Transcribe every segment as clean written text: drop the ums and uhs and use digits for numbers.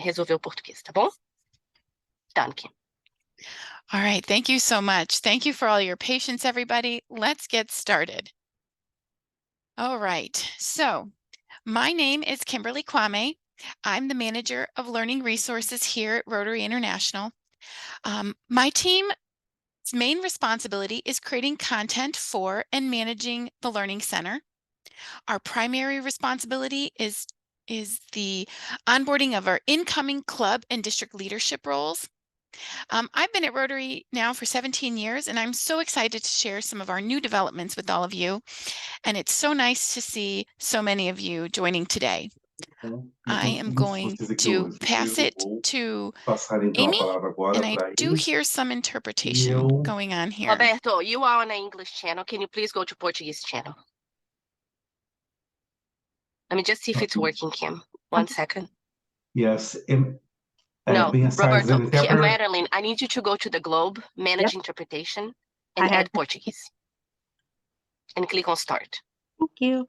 resolver o português, tá bom? Danke. All right, thank you so much. Thank you for all your patience, everybody. Let's get started. All right, so my name is Kimberly Kwame. I'm the Manager of Learning Resources here at Rotary International. My team's main responsibility is creating content for and managing the Learning Center. Our primary responsibility is the onboarding of our incoming club and district leadership roles. I've been at Rotary now for 17 years, and I'm so excited to share some of our new developments with all of you. And it's so nice to see so many of you joining today. I am going to pass it to Amy, and I do hear some interpretation going on here. Roberto, you are on the English channel. Can you please go to Portuguese channel? Let me just see if it's working, Kim. One second. Yes. No, Roberto, Madeline, I need you to go to the globe, manage interpretation, and add Portuguese. And click on start. Thank you.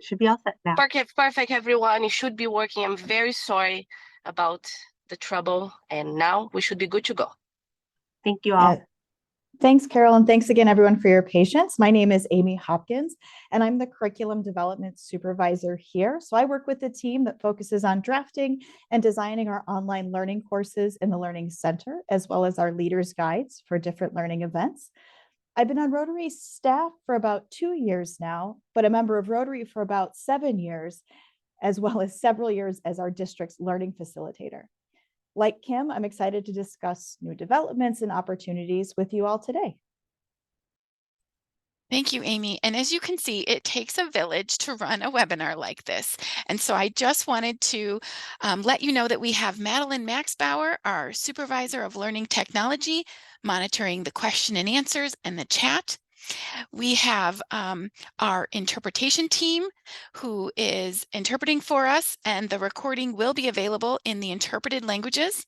Should be all set now. Perfect, everyone. It should be working. I'm very sorry about the trouble. And now we should be good to go. Thank you all. Thanks, Carol, and thanks again, everyone, for your patience. My name is Amy Hopkins, and I'm the Curriculum Development Supervisor here. So I work with the team that focuses on drafting and designing our online learning courses in the Learning Center, as well as our leaders' guides for different learning events. I've been on Rotary staff for about 2 years now, but a member of Rotary for about 7 years, as well as several years as our district's learning facilitator. Like Kim, I'm excited to discuss new developments and opportunities with you all today. Thank you, Amy. And as you can see, it takes a village to run a webinar like this. And so I just wanted to let you know that we have Madeline Maxbauer, our Supervisor of Learning Technology, monitoring the question and answers and the chat. We have our interpretation team who is interpreting for us, and the recording will be available in the interpreted languages.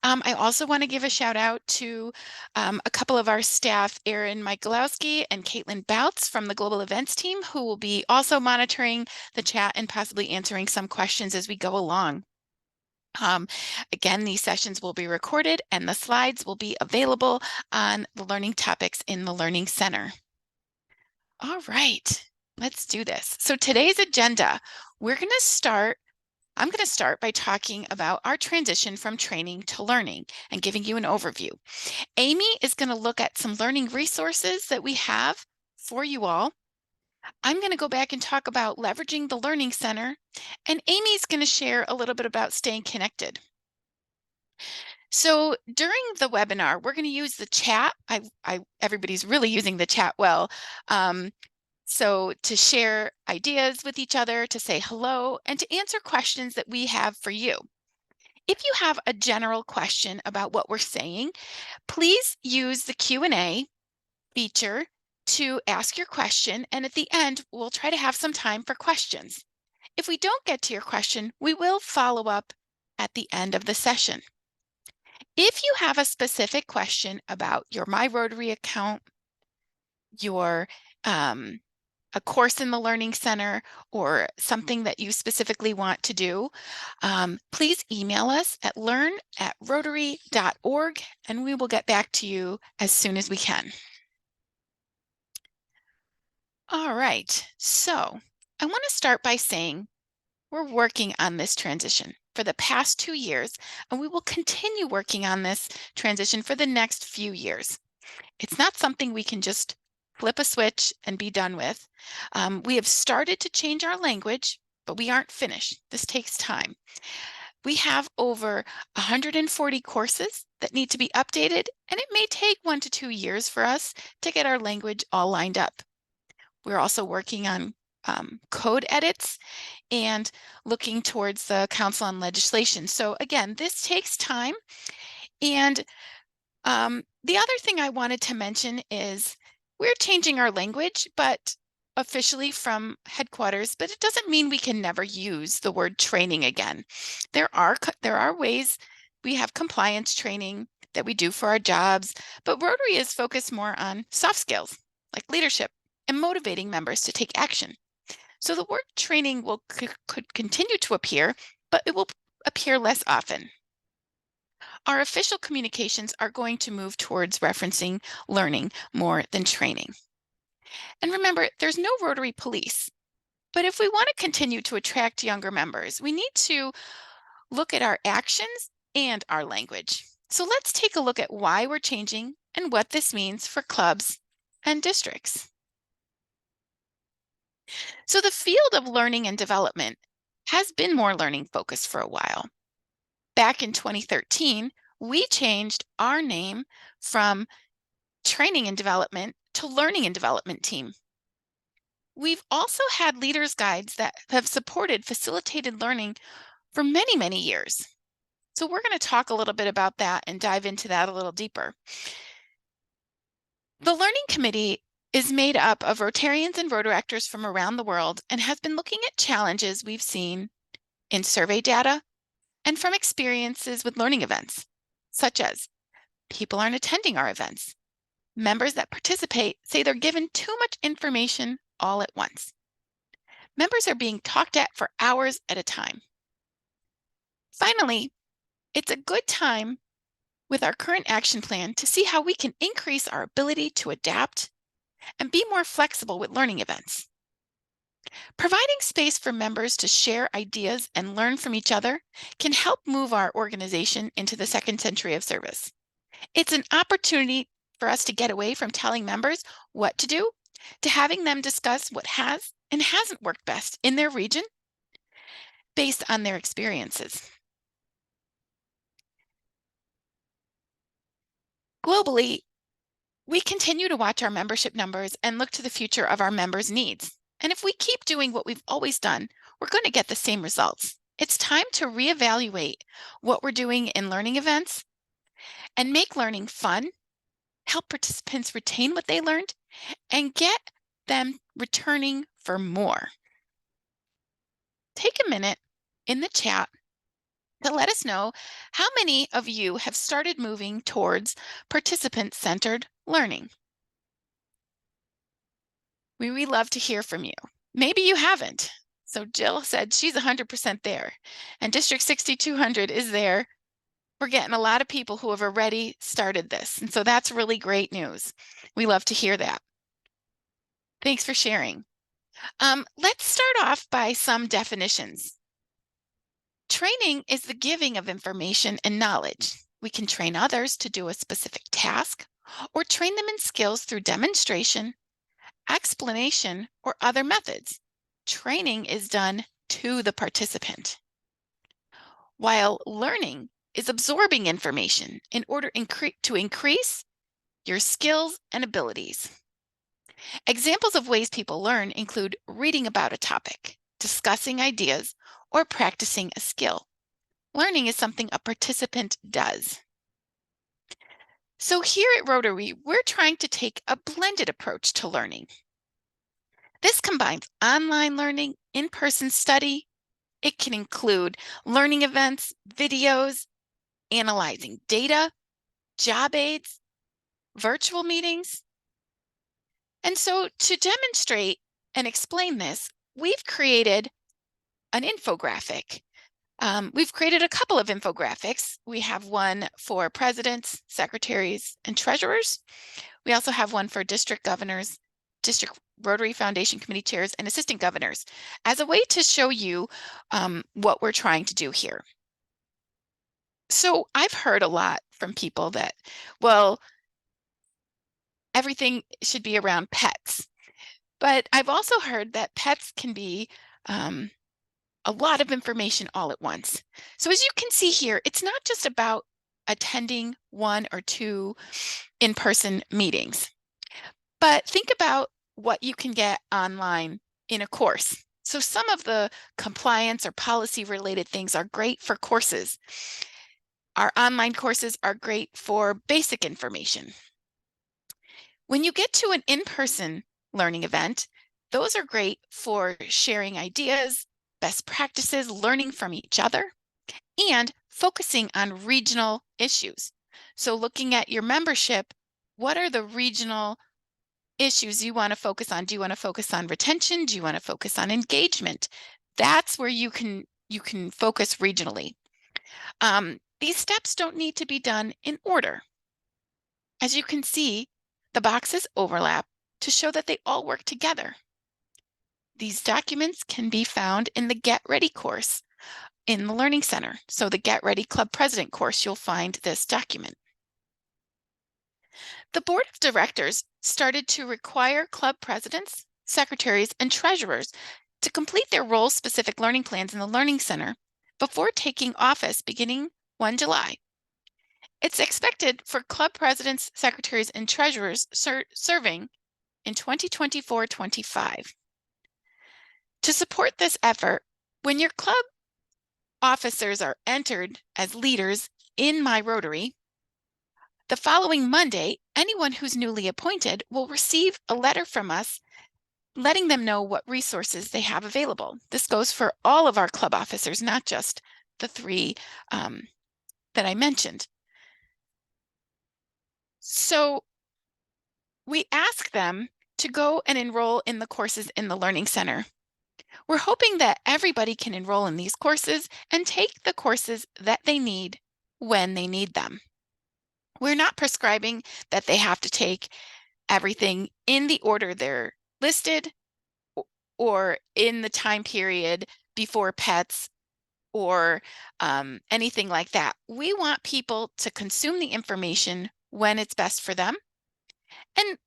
I also want to give a shout out to a couple of our staff, Erin Michalowski and Caitlin Bouts from the Global Events team, who will be also monitoring the chat and possibly answering some questions as we go along. Again, these sessions will be recorded and the slides will be available on the learning topics in the Learning Center. All right, let's do this. So today's agenda, I'm going to start by talking about our transition from training to learning and giving you an overview. Amy is going to look at some learning resources that we have for you all. I'm going to go back and talk about leveraging the Learning Center, and Amy's going to share a little bit about staying connected. So during the webinar, we're going to use the chat. Everybody's really using the chat well. So to share ideas with each other, to say hello, and to answer questions that we have for you. If you have a general question about what we're saying, please use the Q&A feature to ask your question, and at the end, we'll try to have some time for questions. If we don't get to your question, we will follow up at the end of the session. If you have a specific question about your My Rotary account, your a course in the Learning Center, or something that you specifically want to do, please email us at learn@rotary.org, and we will get back to you as soon as we can. All right, so I want to start by saying we're working on this transition for the past 2 years, and we will continue working on this transition for the next few years. It's not something we can just flip a switch and be done with. We have started to change our language, but we aren't finished. This takes time. We have over 140 courses that need to be updated, and it may take 1 to 2 years for us to get our language all lined up. We're also working on code edits and looking towards the Council on Legislation. So again, this takes time. And the other thing I wanted to mention is we're changing our language, but officially from headquarters, but it doesn't mean we can never use the word training again. There are ways. We have compliance training that we do for our jobs, but Rotary is focused more on soft skills like leadership and motivating members to take action. So the word training could continue to appear, but it will appear less often. Our official communications are going to move towards referencing learning more than training. And remember, there's no Rotary police. But if we want to continue to attract younger members, we need to look at our actions and our language. So let's take a look at why we're changing and what this means for clubs and districts. So the field of learning and development has been more learning focused for a while. Back in 2013, we changed our name from Training and Development to Learning and Development Team. We've also had leaders' guides that have supported facilitated learning for many, many years. So we're going to talk a little bit about that and dive into that a little deeper. The Learning Committee is made up of Rotarians and Rotaractors from around the world and has been looking at challenges we've seen in survey data and from experiences with learning events, such as people aren't attending our events. Members that participate say they're given too much information all at once. Members are being talked at for hours at a time. Finally, it's a good time with our current action plan to see how we can increase our ability to adapt and be more flexible with learning events. Providing space for members to share ideas and learn from each other can help move our organization into the second century of service. It's an opportunity for us to get away from telling members what to do, to having them discuss what has and hasn't worked best in their region based on their experiences. Globally, we continue to watch our membership numbers and look to the future of our members' needs. And if we keep doing what we've always done, we're going to get the same results. It's time to reevaluate what we're doing in learning events and make learning fun, help participants retain what they learned, and get them returning for more. Take a minute in the chat to let us know how many of you have started moving towards participant-centered learning. We really love to hear from you. Maybe you haven't. So Jill said she's 100% there, and District 6200 is there. We're getting a lot of people who have already started this, and so that's really great news. We love to hear that. Thanks for sharing. Let's start off by some definitions. Training is the giving of information and knowledge. We can train others to do a specific task or train them in skills through demonstration, explanation, or other methods. Training is done to the participant, while learning is absorbing information in order to increase your skills and abilities. Examples of ways people learn include reading about a topic, discussing ideas, or practicing a skill. Learning is something a participant does. So here at Rotary, we're trying to take a blended approach to learning. This combines online learning, in-person study. It can include learning events, videos, analyzing data, job aids, virtual meetings. And so to demonstrate and explain this, we've created an infographic. We've created a couple of infographics. We have one for presidents, secretaries, and treasurers. We also have one for district governors, district Rotary Foundation committee chairs, and assistant governors as a way to show you what we're trying to do here. So I've heard a lot from people that, well, everything should be around pets. But I've also heard that pets can be a lot of information all at once. So as you can see here, it's not just about attending 1 or 2 in-person meetings, but think about what you can get online in a course. So some of the compliance or policy related things are great for courses. Our online courses are great for basic information. When you get to an in-person learning event, those are great for sharing ideas, best practices, learning from each other, and focusing on regional issues. So looking at your membership, what are the regional issues you want to focus on? Do you want to focus on retention? Do you want to focus on engagement? That's where you can you can focus regionally. These steps don't need to be done in order. As you can see, the boxes overlap to show that they all work together. These documents can be found in the Get Ready course in the Learning Center. So the Get Ready Club President course, you'll find this document. The Board of Directors started to require club presidents, secretaries, and treasurers to complete their role-specific learning plans in the Learning Center before taking office beginning 1 July. It's expected for club presidents, secretaries, and treasurers serving in 2024-25. To support this effort, when your club officers are entered as leaders in My Rotary, the following Monday, anyone who's newly appointed will receive a letter from us letting them know what resources they have available. This goes for all of our club officers, not just the 3 that I mentioned. So we ask them to go and enroll in the courses in the Learning Center. We're hoping that everybody can enroll in these courses and take the courses that they need when they need them. We're not prescribing that they have to take everything in the order they're listed or in the time period before pets or anything like that. We want people to consume the information when it's best for them and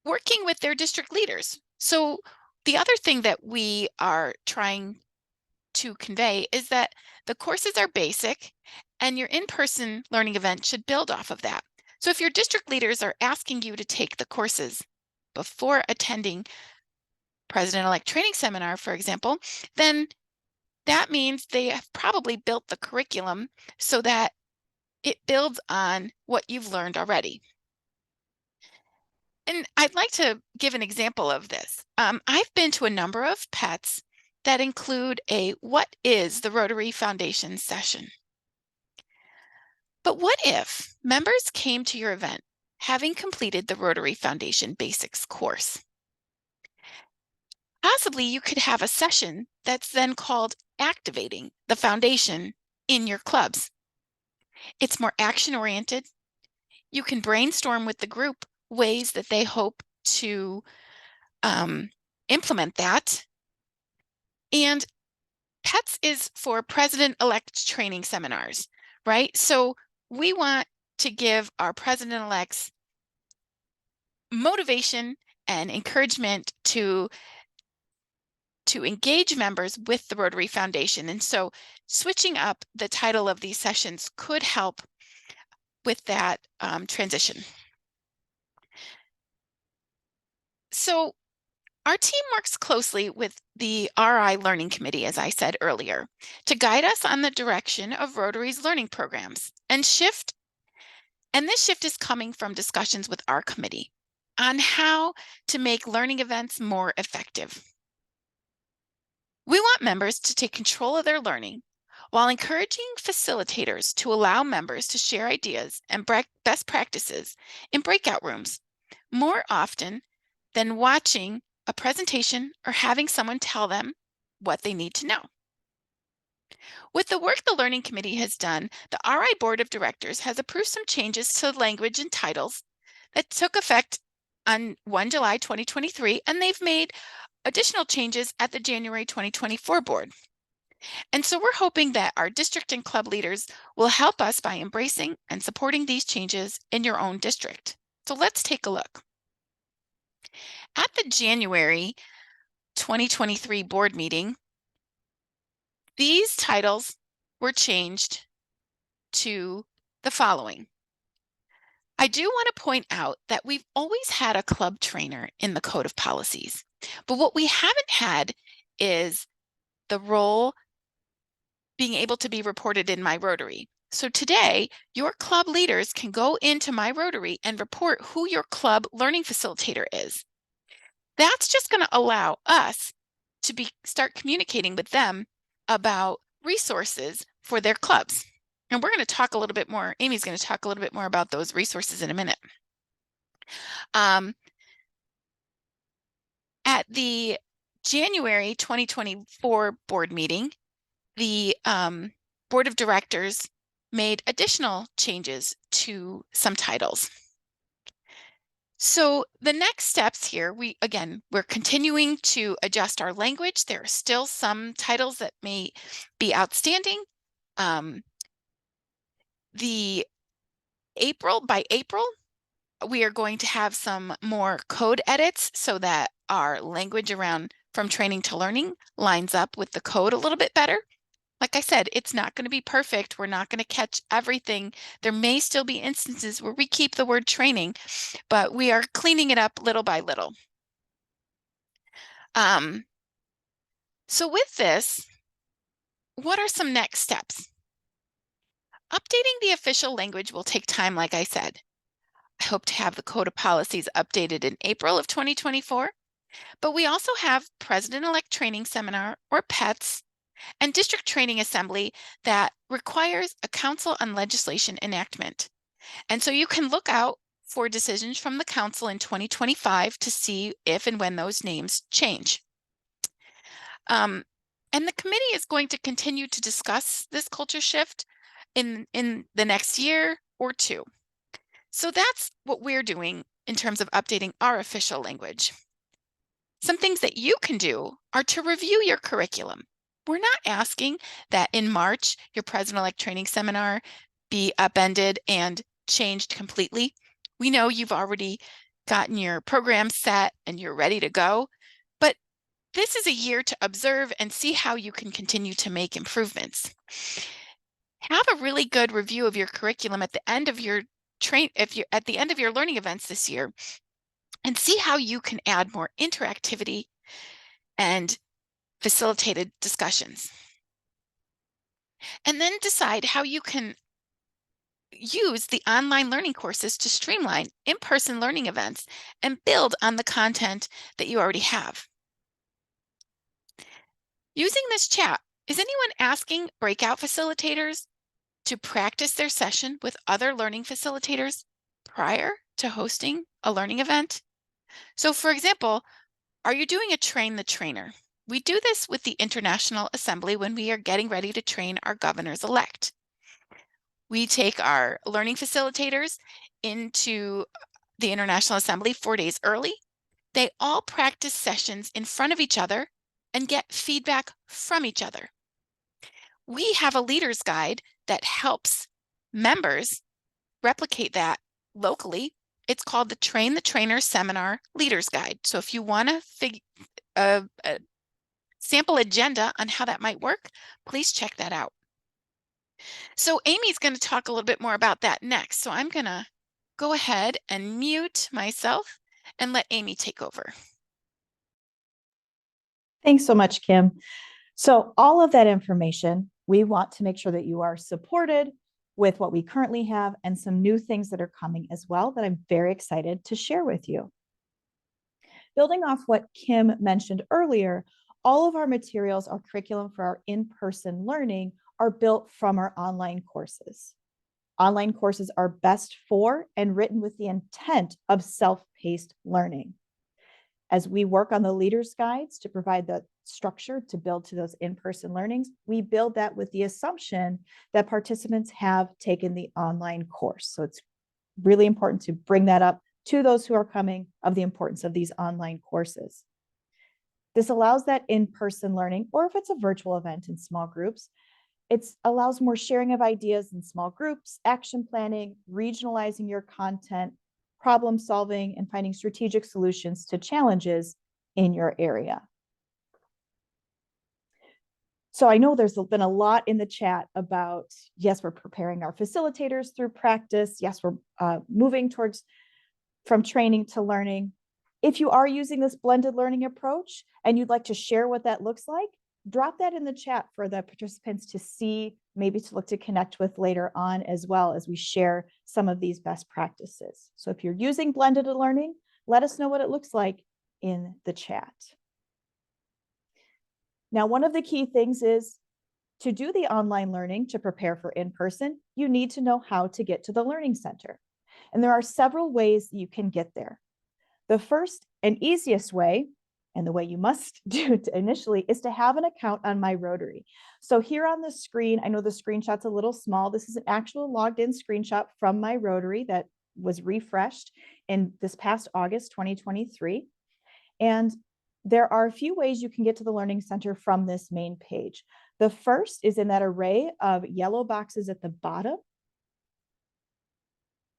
working with their district leaders. So the other thing that we are trying to convey is that the courses are basic and your in-person learning event should build off of that. So if your district leaders are asking you to take the courses before attending President-elect training seminar, for example, then that means they have probably built the curriculum so that it builds on what you've learned already. And I'd like to give an example of this. I've been to a number of PETs that include a What is the Rotary Foundation session. But what if members came to your event having completed the Rotary Foundation Basics course? Possibly you could have a session that's then called Activating the Foundation in your clubs. It's more action-oriented. You can brainstorm with the group ways that they hope to implement that. And PETS is for President-elect training seminars, right? So we want to give our President-elects motivation and encouragement to engage members with the Rotary Foundation. And so switching up the title of these sessions could help with that transition. So our team works closely with the RI Learning Committee, as I said earlier, to guide us on the direction of Rotary's learning programs. And this shift is coming from discussions with our committee on how to make learning events more effective. We want members to take control of their learning while encouraging facilitators to allow members to share ideas and best practices in breakout rooms more often than watching a presentation or having someone tell them what they need to know. With the work the Learning Committee has done, the RI Board of Directors has approved some changes to language and titles that took effect on 1 July 2023, and they've made additional changes at the January 2024 board. And so we're hoping that our district and club leaders will help us by embracing and supporting these changes in your own district. So let's take a look. At the January 2023 board meeting, these titles were changed to the following. I do want to point out that we've always had a club trainer in the Code of Policies, but what we haven't had is the role being able to be reported in My Rotary. So today, your club leaders can go into My Rotary and report who your club learning facilitator is. That's just going to allow us to start communicating with them about resources for their clubs. And we're going to talk a little bit more, Amy's going to talk a little bit more about those resources in a minute. At the January 2024 board meeting, the board of directors made additional changes to some titles. So the next steps here, we're continuing to adjust our language. There are still some titles that may be outstanding. By April, we are going to have some more code edits so that our language around from training to learning lines up with the code a little bit better. Like I said, it's not going to be perfect. We're not going to catch everything. There may still be instances where we keep the word training, but we are cleaning it up little by little. So with this, what are some next steps? Updating the official language will take time, like I said. I hope to have the Code of Policies updated in April of 2024, but we also have President-elect Training Seminar, or PETS, and District Training Assembly that requires a Council on Legislation enactment. And so you can look out for decisions from the Council in 2025 to see if and when those names change. And the committee is going to continue to discuss this culture shift in the next year or two. So that's what we're doing in terms of updating our official language. Some things that you can do are to review your curriculum. We're not asking that in March, your President-elect Training Seminar be upended and changed completely. We know you've already gotten your program set and you're ready to go, but this is a year to observe and see how you can continue to make improvements. Have a really good review of your curriculum at the end of your at the end of your learning events this year, and see how you can add more interactivity and facilitated discussions. And then decide how you can use the online learning courses to streamline in-person learning events and build on the content that you already have. Using this chat, is anyone asking breakout facilitators to practice their session with other learning facilitators prior to hosting a learning event? So for example, are you doing a train the trainer? We do this with the International Assembly when we are getting ready to train our governors-elect. We take our learning facilitators into the International Assembly 4 days early. They all practice sessions in front of each other and get feedback from each other. We have a leader's guide that helps members replicate that locally. It's called the Train the Trainer Seminar Leader's Guide. So if you want a sample agenda on how that might work, please check that out. So Amy's going to talk a little bit more about that next. So I'm going to go ahead and mute myself and let Amy take over. Thanks so much, Kim. So all of that information, we want to make sure that you are supported with what we currently have and some new things that are coming as well that I'm very excited to share with you. Building off what Kim mentioned earlier, all of our materials, our curriculum for our in-person learning are built from our online courses. Online courses are best for and written with the intent of self-paced learning. As we work on the leaders' guides to provide the structure to build to those in-person learnings, we build that with the assumption that participants have taken the online course. So it's really important to bring that up to those who are coming of the importance of these online courses. This allows that in-person learning, or if it's a virtual event in small groups, it allows more sharing of ideas in small groups, action planning, regionalizing your content, problem solving, and finding strategic solutions to challenges in your area. So I know there's been a lot in the chat about, yes, we're preparing our facilitators through practice. Yes, we're moving towards from training to learning. If you are using this blended learning approach and you'd like to share what that looks like, drop that in the chat for the participants to see, maybe to look to connect with later on, as well as we share some of these best practices. So if you're using blended learning, let us know what it looks like in the chat. Now, one of the key things is to do the online learning, to prepare for in-person, you need to know how to get to the Learning Center. And there are several ways you can get there. The first and easiest way, And the way you must do it initially is to have an account on My Rotary. So here on the screen, I know the screenshot's a little small. This is an actual logged in screenshot from My Rotary that was refreshed in this past August 2023. And there are a few ways you can get to the Learning Center from this main page. The first is in that array of yellow boxes at the bottom.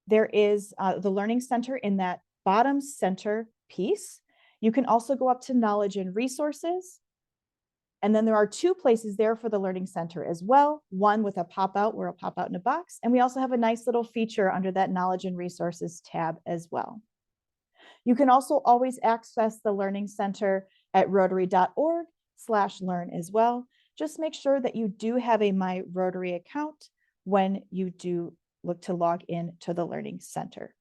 There is the Learning Center in that bottom center piece. You can also go up to Knowledge and Resources. And then there are two places there for the Learning Center as well. One with a pop-out where it'll pop out in a box. And we also have a nice little feature under that Knowledge and Resources tab as well. You can also always access the Learning Center at rotary.org/learn as well. Just make sure that you do have a My Rotary account when you do look to log in to the Learning Center.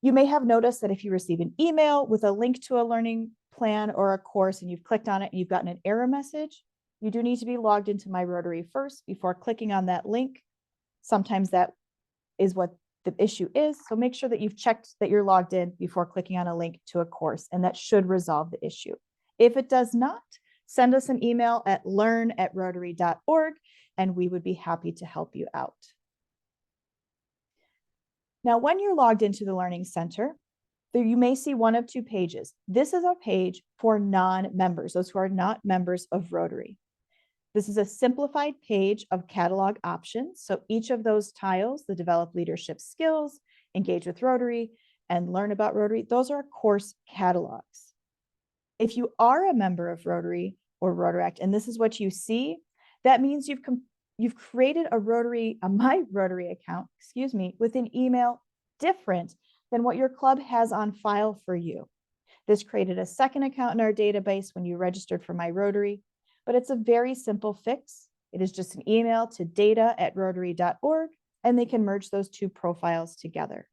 You may have noticed that if you receive an email with a link to a learning plan or a course and you've clicked on it and you've gotten an error message, you do need to be logged into My Rotary first before clicking on that link. Sometimes that is what the issue is. So make sure that you've checked that you're logged in before clicking on a link to a course, and that should resolve the issue. If it does not, send us an email at learn@rotary.org and we would be happy to help you out. Now, when you're logged into the Learning Center, you may see one of two pages. This is a page for non-members, those who are not members of Rotary. This is a simplified page of catalog options. So each of those tiles, the develop leadership skills, engage with Rotary, and learn about Rotary, those are course catalogs. If you are a member of Rotary or Rotaract, and this is what you see, that means you've created a My Rotary account, with an email different than what your club has on file for you. This created a second account in our database when you registered for My Rotary, but it's a very simple fix. It is just an email to data@rotary.org, and they can merge those two profiles together.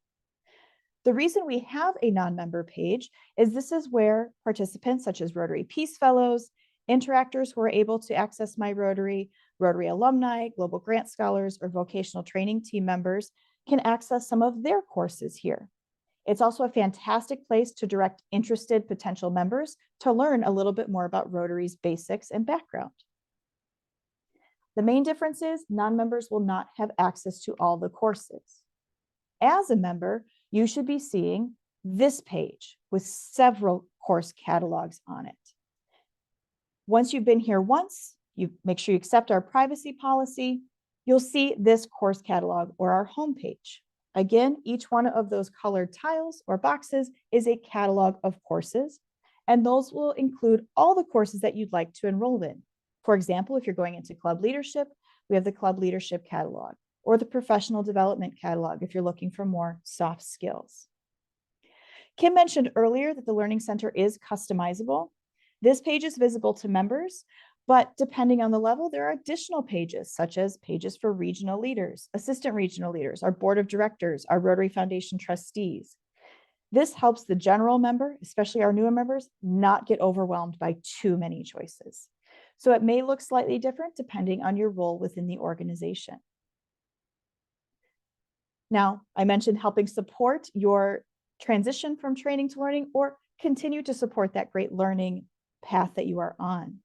The reason we have a non-member page is this is where participants such as Rotary Peace Fellows, interactors who are able to access My Rotary, Rotary alumni, global grant scholars, or vocational training team members can access some of their courses here. It's also a fantastic place to direct interested potential members to learn a little bit more about Rotary's basics and background. The main difference is non-members will not have access to all the courses. As a member, you should be seeing this page with several course catalogs on it. Once you've been here once, you make sure you accept our privacy policy, you'll see this course catalog or our homepage. Again, each one of those colored tiles or boxes is a catalog of courses, and those will include all the courses that you'd like to enroll in. For example, if you're going into club leadership, we have the club leadership catalog, or the professional development catalog if you're looking for more soft skills. Kim mentioned earlier that the Learning Center is customizable. This page is visible to members, but depending on the level, there are additional pages, such as pages for regional leaders, assistant regional leaders, our board of directors, our Rotary Foundation trustees. This helps the general member, especially our newer members, not get overwhelmed by too many choices. So it may look slightly different depending on your role within the organization. Now, I mentioned helping support your transition from training to learning, or continue to support that great learning path that you are on.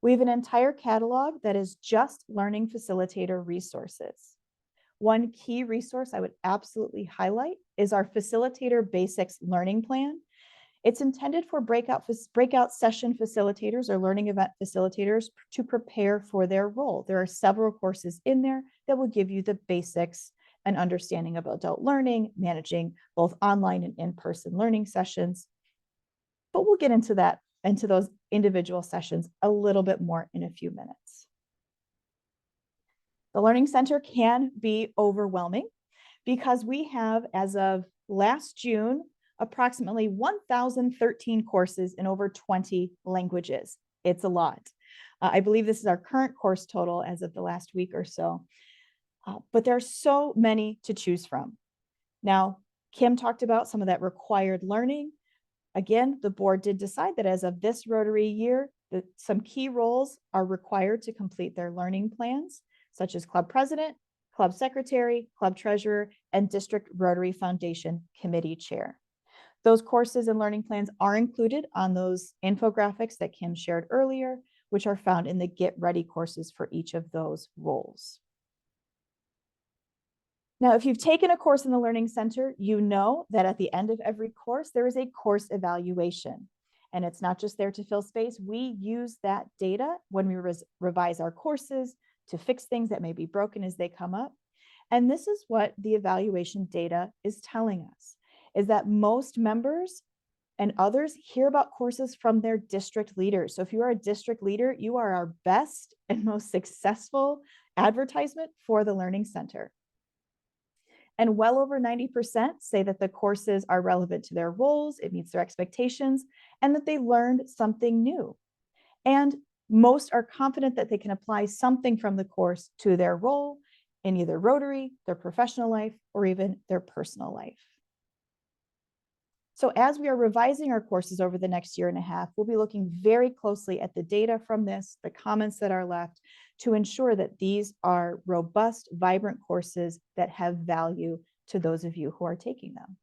We have an entire catalog that is just learning facilitator resources. One key resource I would absolutely highlight is our Facilitator Basics Learning Plan. It's intended for breakout session facilitators or learning event facilitators to prepare for their role. There are several courses in there that will give you the basics and understanding of adult learning, managing both online and in-person learning sessions. But we'll get into those individual sessions a little bit more in a few minutes. The Learning Center can be overwhelming because we have, as of last June, approximately 1,013 courses in over 20 languages. It's a lot. I believe this is our current course total as of the last week or so. But there are so many to choose from. Now, Kim talked about some of that required learning. Again, the board did decide that as of this Rotary year, that some key roles are required to complete their learning plans, such as club president, club secretary, club treasurer, and district Rotary Foundation committee chair. Those courses and learning plans are included on those infographics that Kim shared earlier, which are found in the Get Ready courses for each of those roles. Now, if you've taken a course in the Learning Center, you know that at the end of every course, there is a course evaluation. And it's not just there to fill space. We use that data when we revise our courses to fix things that may be broken as they come up. And this is what the evaluation data is telling us, is that most members and others hear about courses from their district leaders. So if you are a district leader, you are our best and most successful advertisement for the Learning Center. And well over 90% say that the courses are relevant to their roles, it meets their expectations, and that they learned something new. And most are confident that they can apply something from the course to their role in either Rotary, their professional life, or even their personal life. So as we are revising our courses over the next year and a half, we'll be looking very closely at the data from this, the comments that are left, to ensure that these are robust, vibrant courses that have value to those of you who are taking them.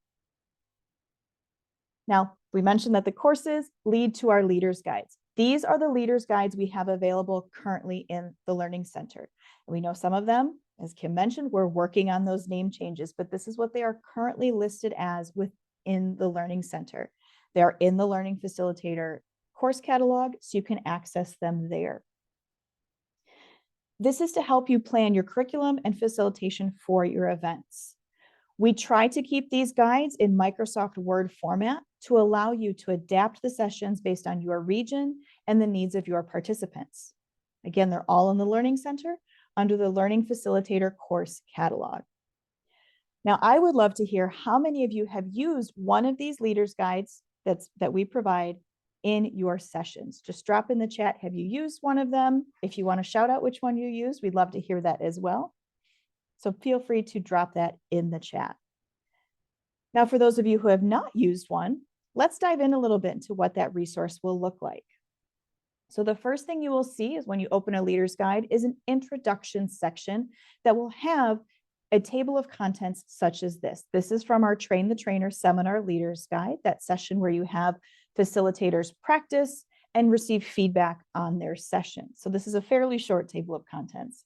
Now, we mentioned that the courses lead to our leaders guides. These are the leaders guides we have available currently in the Learning Center. And we know some of them, as Kim mentioned, we're working on those name changes, but this is what they are currently listed as within the Learning Center. They are in the Learning Facilitator course catalog, so you can access them there. This is to help you plan your curriculum and facilitation for your events. We try to keep these guides in Microsoft Word format to allow you to adapt the sessions based on your region and the needs of your participants. Again, they're all in the Learning Center under the Learning Facilitator course catalog. Now, I would love to hear how many of you have used one of these leaders guides that we provide in your sessions. Just drop in the chat, have you used one of them? If you want to shout out which one you used, we'd love to hear that as well. So feel free to drop that in the chat. Now, for those of you who have not used one, let's dive in a little bit into what that resource will look like. So the first thing you will see is when you open a leader's guide is an introduction section that will have a table of contents such as this. This is from our Train the Trainer Seminar Leaders Guide, that session where you have facilitators practice and receive feedback on their session. So this is a fairly short table of contents.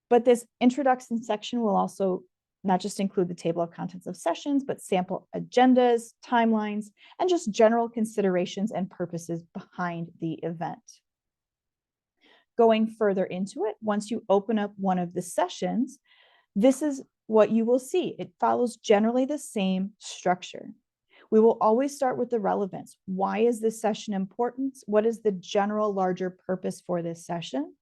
But this introduction section will also not just include the table of contents of sessions, but sample agendas, timelines, and just general considerations and purposes behind the event. Going further into it, once you open up one of the sessions, this is what you will see. It follows generally the same structure. We will always start with the relevance. Why is this session important? What is the general larger purpose for this session?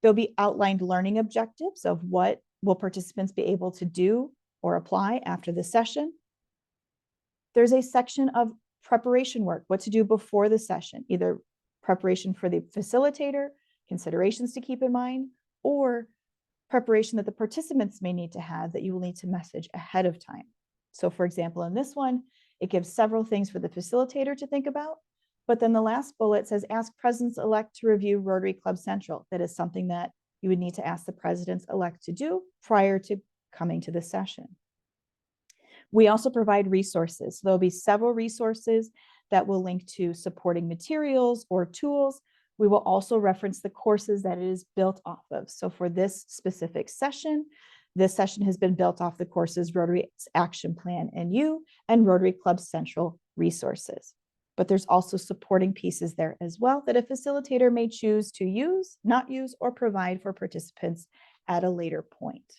There'll be outlined learning objectives of what will participants be able to do or apply after the session. There's a section of preparation work, what to do before the session, either preparation for the facilitator, considerations to keep in mind, or preparation that the participants may need to have that you will need to message ahead of time. So for example, in this one, it gives several things for the facilitator to think about, but then the last bullet says, ask presidents-elect to review Rotary Club Central. That is something that you would need to ask the presidents-elect to do prior to coming to the session. We also provide resources. There'll be several resources that will link to supporting materials or tools. We will also reference the courses that it is built off of. So for this specific session, this session has been built off the courses Rotary Action Plan NU and Rotary Club Central resources. But there's also supporting pieces there as well that a facilitator may choose to use, not use, or provide for participants at a later point.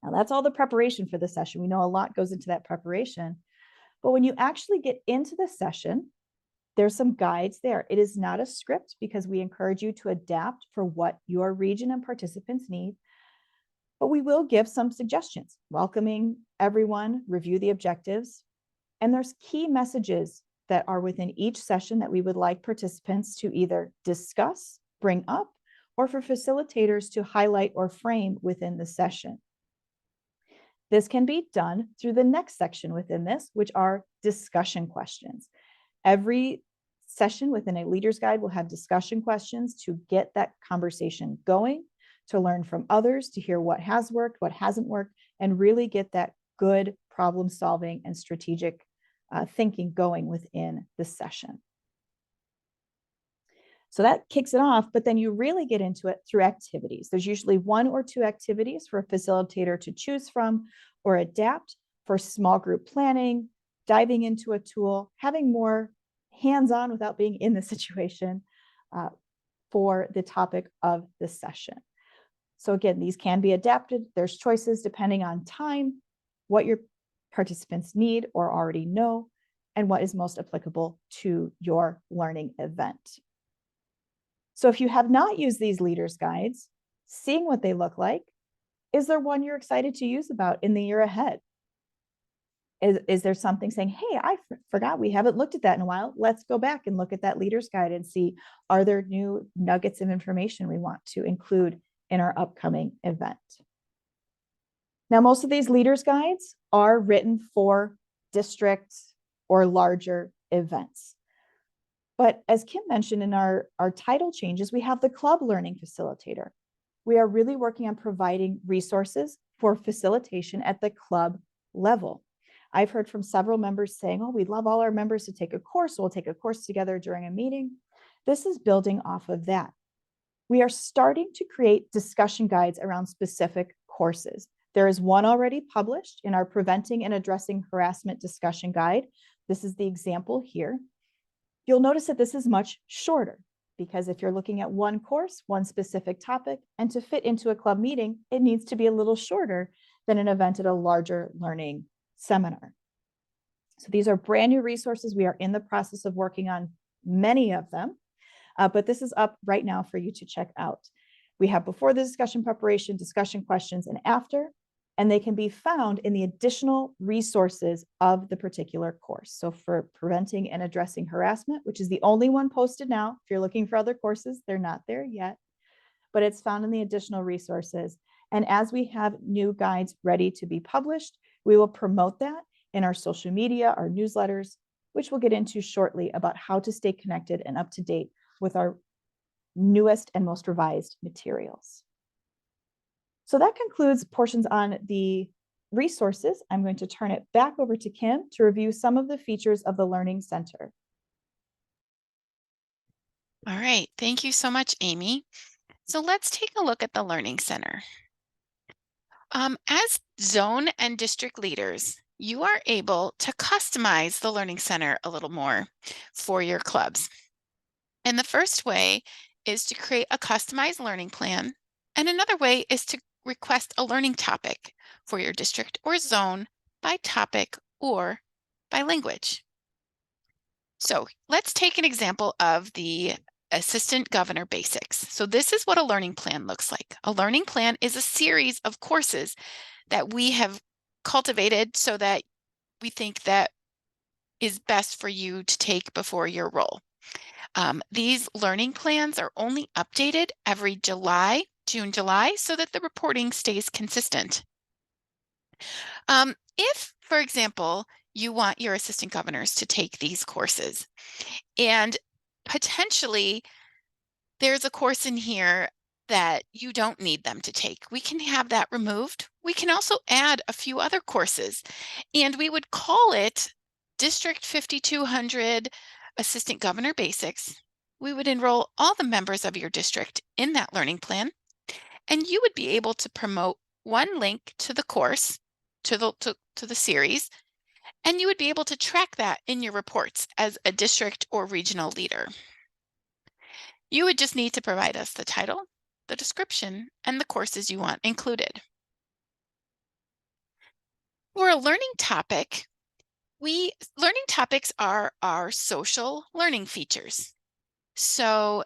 Now that's all the preparation for the session. We know a lot goes into that preparation, but when you actually get into the session, there's some guides there. It is not a script because we encourage you to adapt for what your region and participants need, but we will give some suggestions, welcoming everyone, review the objectives, and there's key messages that are within each session that we would like participants to either discuss, bring up, or for facilitators to highlight or frame within the session. This can be done through the next section within this, which are discussion questions. Every session within a leader's guide will have discussion questions to get that conversation going, to learn from others, to hear what has worked, what hasn't worked, and really get that good problem solving and strategic thinking going within the session. So that kicks it off, but then you really get into it through activities. There's usually 1 or 2 activities for a facilitator to choose from or adapt for small group planning, diving into a tool, having more hands-on without being in the situation for the topic of the session. So again, these can be adapted. There's choices depending on time, what your participants need or already know, and what is most applicable to your learning event. So if you have not used these leaders guides, seeing what they look like, is there one you're excited to use about in the year ahead? Is there something saying, hey, I forgot we haven't looked at that in a while. Let's go back and look at that leaders guide and see, are there new nuggets of information we want to include in our upcoming event? Now, most of these leaders guides are written for districts or larger events. But as Kim mentioned in our title changes, we have the Club Learning Facilitator. We are really working on providing resources for facilitation at the club level. I've heard from several members saying, oh, we'd love all our members to take a course. So we'll take a course together during a meeting. This is building off of that. We are starting to create discussion guides around specific courses. There is one already published in our Preventing and Addressing Harassment Discussion Guide. This is the example here. You'll notice that this is much shorter because if you're looking at one course, one specific topic, and to fit into a club meeting, it needs to be a little shorter than an event at a larger learning seminar. So these are brand new resources. We are in the process of working on many of them, but this is up right now for you to check out. We have before the discussion preparation, discussion questions, and after, and they can be found in the additional resources of the particular course. So for Preventing and Addressing Harassment, which is the only one posted now, if you're looking for other courses, they're not there yet, but it's found in the additional resources. And as we have new guides ready to be published, we will promote that in our social media, our newsletters, which we'll get into shortly about how to stay connected and up to date with our newest and most revised materials. So that concludes portions on the resources. I'm going to turn it back over to Kim to review some of the features of the Learning Center. All right, thank you so much, Amy. So let's take a look at the Learning Center. As zone and district leaders, you are able to customize the Learning Center a little more for your clubs. And the first way is to create a customized learning plan. And another way is to request a learning topic for your district or zone by topic or by language. So let's take an example of the Assistant Governor Basics. So this is what a learning plan looks like. A learning plan is a series of courses that we have cultivated so that we think that is best for you to take before your role. These learning plans are only updated every June, July, so that the reporting stays consistent. If, for example, you want your assistant governors to take these courses and potentially there's a course in here that you don't need them to take, we can have that removed. We can also add a few other courses and we would call it District 5200 Assistant Governor Basics. We would enroll all the members of your district in that learning plan, and you would be able to promote one link to the course, to the series, and you would be able to track that in your reports as a district or regional leader. You would just need to provide us the title, the description, and the courses you want included. For a learning topic, learning topics are our social learning features. So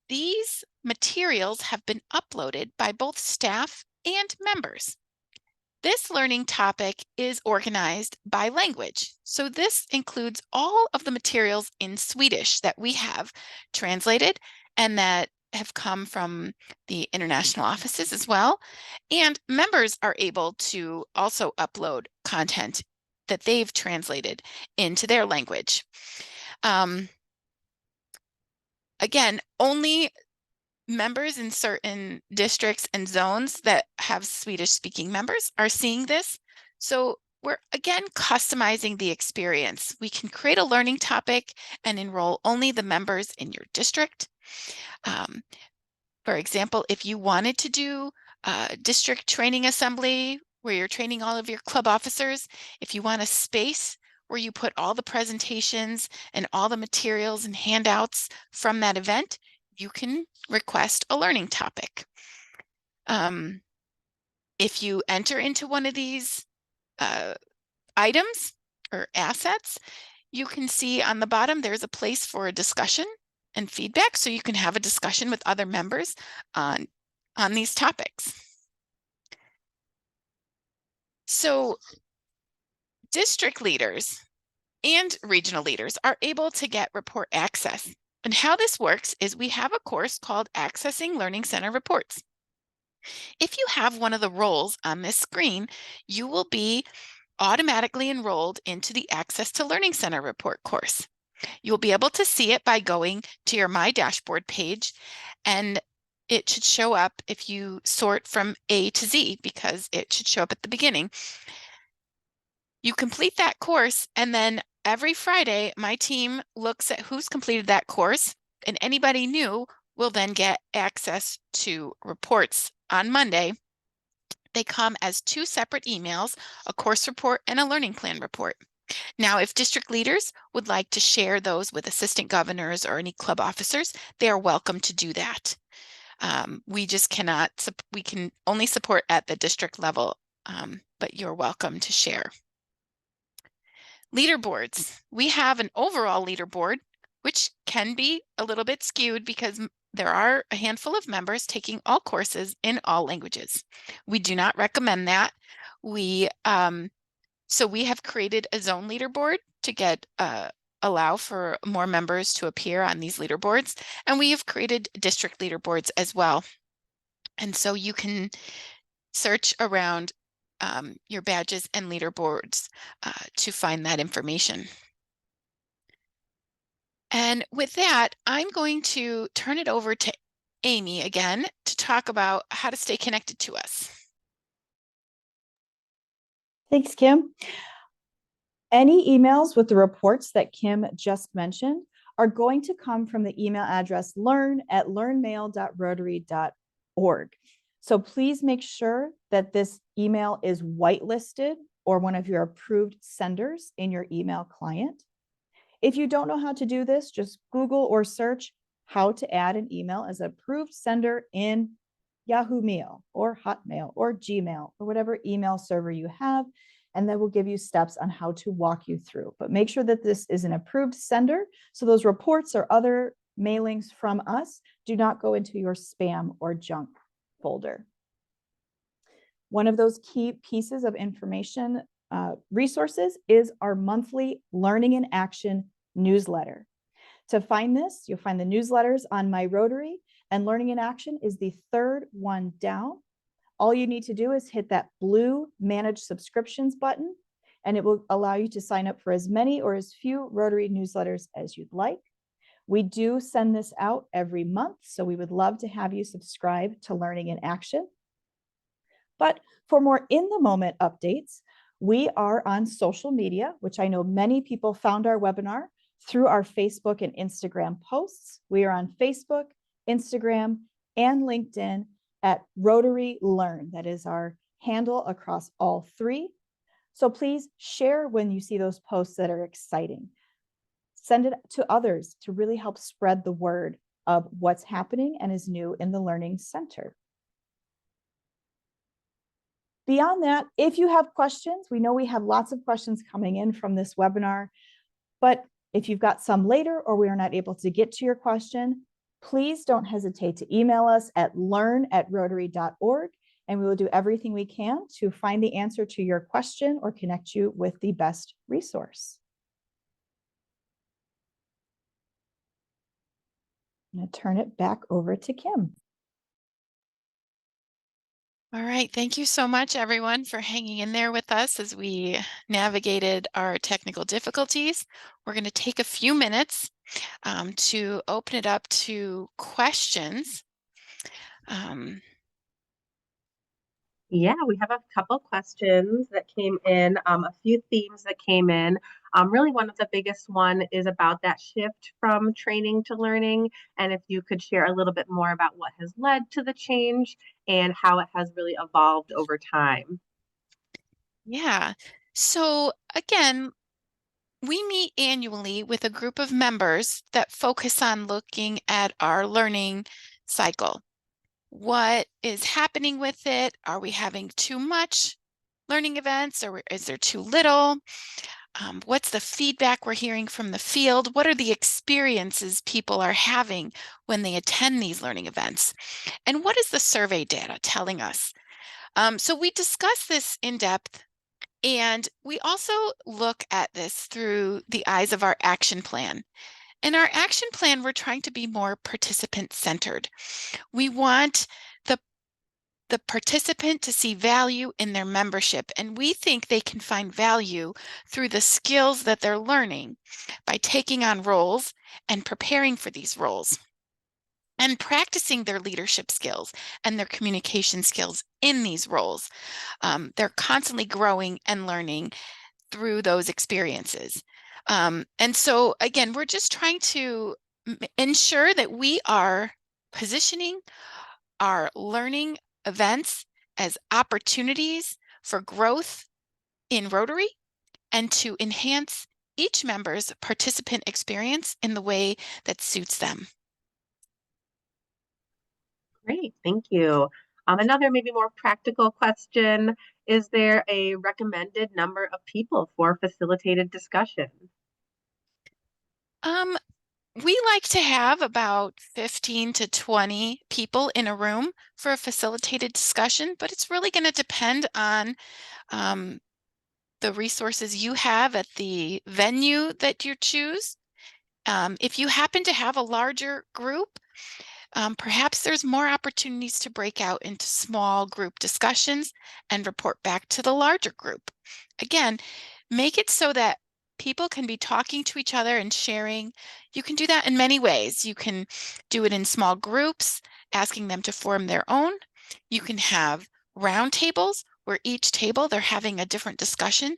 these materials have been uploaded by both staff and members. This learning topic is organized by language. So this includes all of the materials in Swedish that we have translated and that have come from the international offices as well. And members are able to also upload content that they've translated into their language. Again, only members in certain districts and zones that have Swedish speaking members are seeing this. So we're again customizing the experience. We can create a learning topic and enroll only the members in your district. For example, if you wanted to do a district training assembly where you're training all of your club officers, if you want a space where you put all the presentations and all the materials and handouts from that event, you can request a learning topic. If you enter into one of these items or assets, you can see on the bottom there's a place for a discussion and feedback, so you can have a discussion with other members on these topics. So district leaders and regional leaders are able to get report access. And how this works is we have a course called Accessing Learning Center Reports. If you have one of the roles on this screen, you will be automatically enrolled into the Access to Learning Center Report course. You'll be able to see it by going to your My Dashboard page, and it should show up if you sort from A to Z, because it should show up at the beginning. You complete that course, and then every Friday, my team looks at who's completed that course, and anybody new will then get access to reports on Monday. They come as 2 separate emails, a course report and a learning plan report. Now, if district leaders would like to share those with assistant governors or any club officers, they are welcome to do that. We just cannot, we can only support at the district level, but you're welcome to share. Leaderboards. We have an overall leaderboard, which can be a little bit skewed because there are a handful of members taking all courses in all languages. We do not recommend that. So we have created a zone leaderboard to get allow for more members to appear on these leaderboards, and we have created district leaderboards as well. And so you can search around your badges and leaderboards to find that information. And with that, I'm going to turn it over to Amy again to talk about how to stay connected to us. Thanks, Kim. Any emails with the reports that Kim just mentioned are going to come from the email address learn@learnmail.rotary.org. So please make sure that this email is whitelisted or one of your approved senders in your email client. If you don't know how to do this, just Google or search how to add an email as an approved sender in Yahoo Mail or Hotmail or Gmail or whatever email server you have, and then we'll give you steps on how to walk you through. But make sure that this is an approved sender, so those reports or other mailings from us do not go into your spam or junk folder. One of those key pieces of information resources is our monthly Learning in Action newsletter. To find this, you'll find the newsletters on My Rotary, and Learning in Action is the third one down. All you need to do is hit that blue Manage Subscriptions button, and it will allow you to sign up for as many or as few Rotary newsletters as you'd like. We do send this out every month, so we would love to have you subscribe to Learning in Action. But for more in-the-moment updates, we are on social media, which I know many people found our webinar through our Facebook and Instagram posts. We are on Facebook, Instagram, and LinkedIn at Rotary Learn. That is our handle across all 3. So please share when you see those posts that are exciting. Send it to others to really help spread the word of what's happening and is new in the Learning Center. Beyond that, if you have questions, we know we have lots of questions coming in from this webinar, but if you've got some later or we are not able to get to your question, please don't hesitate to email us at learn@rotary.org, and we will do everything we can to find the answer to your question or connect you with the best resource. I'm going to turn it back over to Kim. All right, thank you so much, everyone, for hanging in there with us as we navigated our technical difficulties. We're going to take a few minutes to open it up to questions. Yeah, we have a couple questions that came in, a few themes that came in. Really, one of the biggest one is about that shift from training to learning, and if you could share a little bit more about what has led to the change and how it has really evolved over time. Yeah. So again, we meet annually with a group of members that focus on looking at our learning cycle. What is happening with it? Are we having too much learning events, or is there too little? What's the feedback we're hearing from the field? What are the experiences people are having when they attend these learning events? And what is the survey data telling us? So we discuss this in depth, and we also look at this through the eyes of our action plan. In our action plan, we're trying to be more participant-centered. We want the participant to see value in their membership, and we think they can find value through the skills that they're learning by taking on roles and preparing for these roles and practicing their leadership skills and their communication skills in these roles. They're constantly growing and learning through those experiences. And so again, we're just trying to ensure that we are positioning our learning events as opportunities for growth in Rotary and to enhance each member's participant experience in the way that suits them. Great, thank you. Another maybe more practical question, is there a recommended number of people for facilitated discussion? We like to have about 15 to 20 people in a room for a facilitated discussion, but it's really going to depend on the resources you have at the venue that you choose. If you happen to have a larger group, perhaps there's more opportunities to break out into small group discussions and report back to the larger group. Again, make it so that people can be talking to each other and sharing. You can do that in many ways. You can do it in small groups, asking them to form their own. You can have round tables where each table they're having a different discussion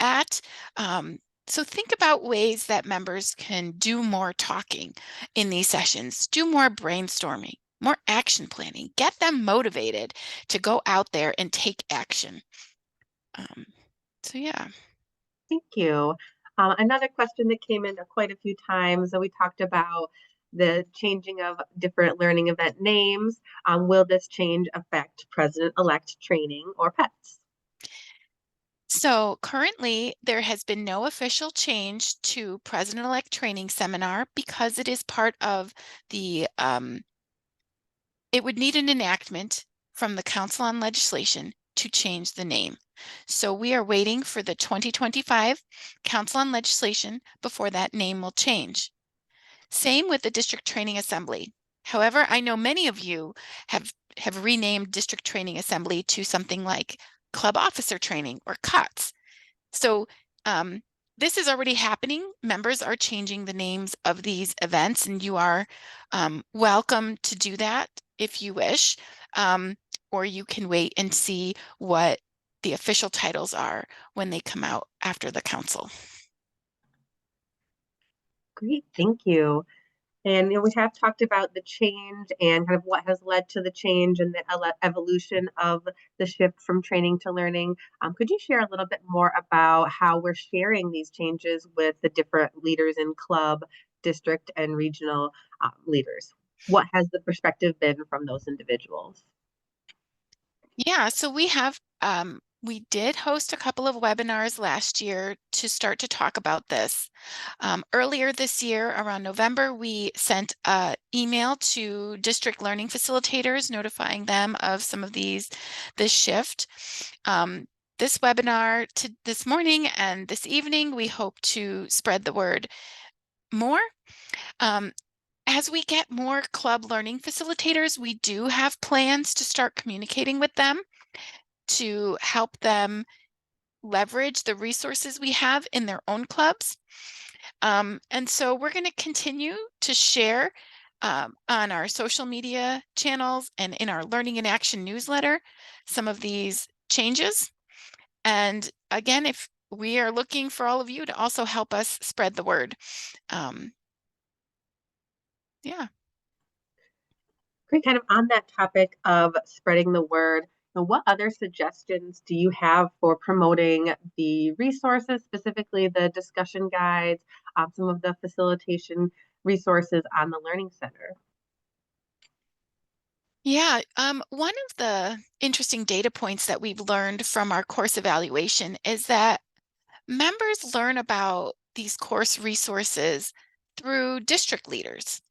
at. So think about ways that members can do more talking in these sessions, do more brainstorming, more action planning, get them motivated to go out there and take action. So yeah. Thank you. Another question that came in quite a few times that we talked about the changing of different learning event names. Will this change affect president-elect training or PETS? So currently, there has been no official change to President-elect Training Seminar because it is part of the, it would need an enactment from the Council on Legislation to change the name. So we are waiting for the 2025 Council on Legislation before that name will change. Same with the District Training Assembly. However, I know many of you have renamed District Training Assembly to something like Club Officer Training or CUTS. So this is already happening. Members are changing the names of these events, and you are welcome to do that if you wish, or you can wait and see what the official titles are when they come out after the council. Great, thank you. And we have talked about the change and kind of what has led to the change and the evolution of the shift from training to learning. Could you share a little bit more about how we're sharing these changes with the different leaders in club, district, and regional leaders? What has the perspective been from those individuals? Yeah, so we did host a couple of webinars last year to start to talk about this. Earlier this year, around November, we sent an email to district learning facilitators notifying them of some of this shift. This webinar this morning and this evening, we hope to spread the word more. As we get more club learning facilitators, we do have plans to start communicating with them to help them leverage the resources we have in their own clubs. And so we're going to continue to share on our social media channels and in our Learning in Action newsletter some of these changes. And again, if we are looking for all of you to also help us spread the word. Yeah. Great. Kind of on that topic of spreading the word, what other suggestions do you have for promoting the resources, specifically the discussion guides, some of the facilitation resources on the Learning Center? Yeah, one of the interesting data points that we've learned from our course evaluation is that members learn about these course resources through district leaders.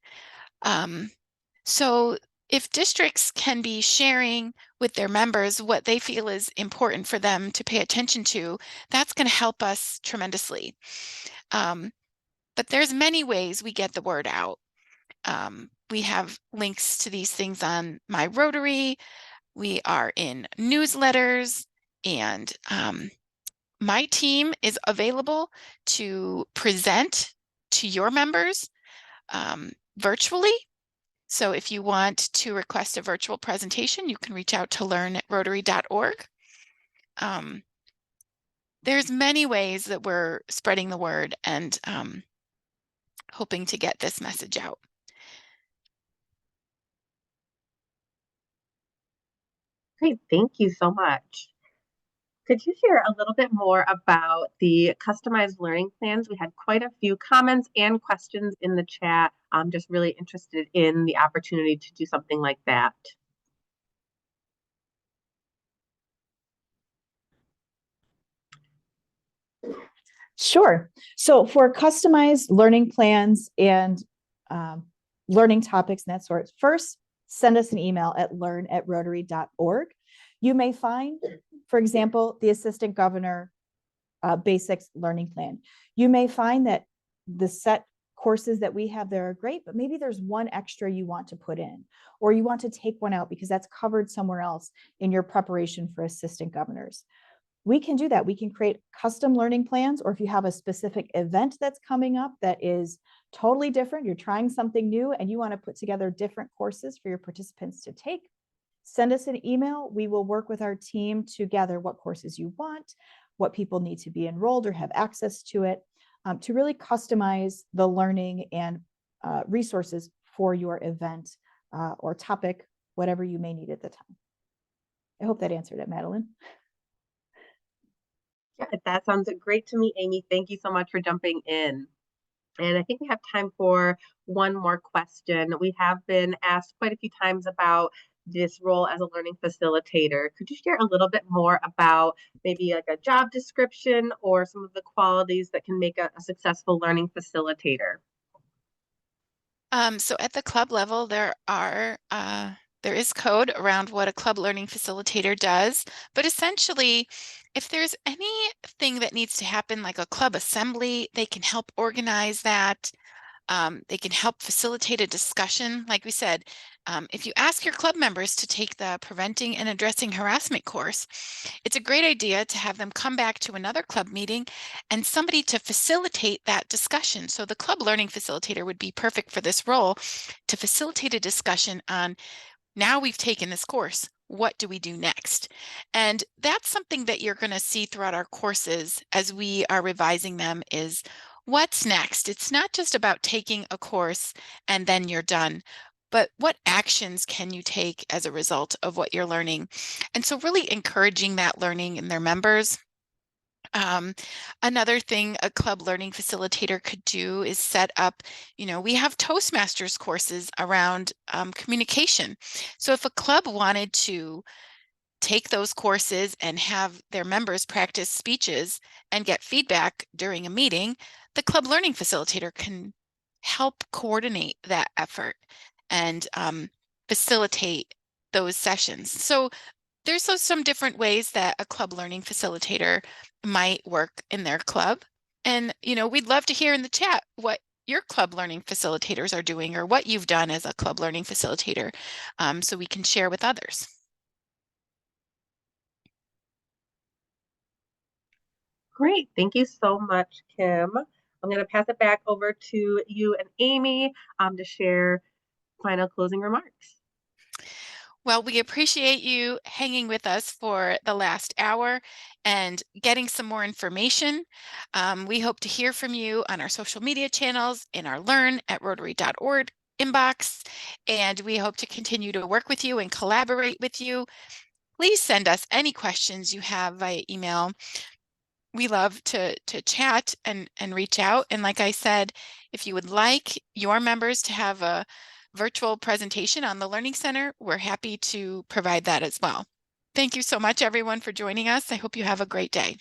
So if districts can be sharing with their members what they feel is important for them to pay attention to, that's going to help us tremendously. But there's many ways we get the word out. We have links to these things on my Rotary. We are in newsletters, and my team is available to present to your members virtually. So if you want to request a virtual presentation, you can reach out to learn@rotary.org. There's many ways that we're spreading the word and hoping to get this message out. Great, thank you so much. Could you share a little bit more about the customized learning plans? We had quite a few comments and questions in the chat. I'm just really interested in the opportunity to do something like that. Sure. So for customized learning plans and learning topics and that sort, first, send us an email at learn@rotary.org. You may find, for example, the Assistant Governor Basics Learning Plan. You may find that the set courses that we have there are great, but maybe there's one extra you want to put in, or you want to take one out because that's covered somewhere else in your preparation for assistant governors. We can do that. We can create custom learning plans, or if you have a specific event that's coming up that is totally different, you're trying something new and you want to put together different courses for your participants to take, send us an email. We will work with our team to gather what courses you want, what people need to be enrolled or have access to it, to really customize the learning and resources for your event or topic, whatever you may need at the time. I hope that answered it, Madeline. Yeah, that sounds great to me, Amy. Thank you so much for jumping in. And I think we have time for one more question. We have been asked quite a few times about this role as a learning facilitator. Could you share a little bit more about maybe like a job description or some of the qualities that can make a successful learning facilitator? So at the club level, there is code around what a club learning facilitator does, but essentially, if there's anything that needs to happen, like a club assembly, they can help organize that. They can help facilitate a discussion. Like we said, if you ask your club members to take the Preventing and Addressing Harassment course, it's a great idea to have them come back to another club meeting and somebody to facilitate that discussion. So the club learning facilitator would be perfect for this role, to facilitate a discussion on, now we've taken this course, what do we do next? And that's something that you're going to see throughout our courses as we are revising them, is what's next. It's not just about taking a course and then you're done, but what actions can you take as a result of what you're learning? And so really encouraging that learning in their members. Another thing a club learning facilitator could do is set up, we have Toastmasters courses around communication. So if a club wanted to take those courses and have their members practice speeches and get feedback during a meeting, the club learning facilitator can help coordinate that effort and facilitate those sessions. So there's some different ways that a club learning facilitator might work in their club. And, we'd love to hear in the chat what your club learning facilitators are doing or what you've done as a club learning facilitator, so we can share with others. Great. Thank you so much, Kim. I'm going to pass it back over to you and Amy to share final closing remarks. Well, we appreciate you hanging with us for the last hour and getting some more information. We hope to hear from you on our social media channels, in our learn@rotary.org inbox, and we hope to continue to work with you and collaborate with you. Please send us any questions you have via email. We love to chat and reach out. And like I said, if you would like your members to have a virtual presentation on the Learning Center, we're happy to provide that as well. Thank you so much, everyone, for joining us. I hope you have a great day.